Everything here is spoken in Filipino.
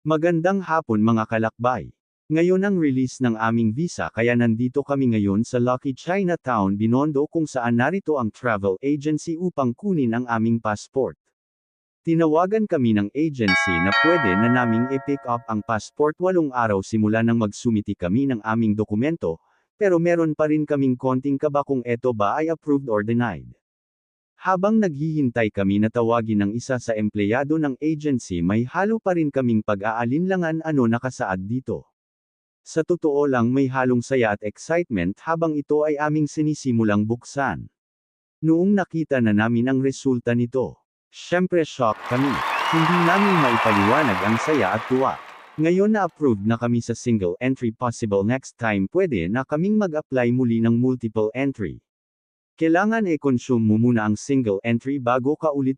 Magandang hapon mga kalakbay. Ngayon ang release ng aming visa kaya nandito kami ngayon sa Lucky Chinatown, Binondo kung saan narito ang travel agency upang kunin ang aming passport. Tinawagan kami ng agency na pwede na naming i-pick up ang passport 8 araw simula nang magsumiti kami ng aming dokumento, pero meron pa rin kaming konting kaba kung eto ba ay approved or denied. Habang naghihintay kami na tawagin ng isa sa empleyado ng agency, may halo pa rin kaming pag-aalinlangan ano nakasaad dito. Sa totoo lang may halong saya at excitement habang ito ay aming sinisimulang buksan. Noong nakita na namin ang resulta nito, syempre shock kami. Hindi namin maipaliwanag ang saya at tuwa. Ngayon na approved na kami sa single entry, possible next time pwede na kaming mag-apply muli ng multiple entry. Kailangan i-consume mo muna ang single entry bago ka ulit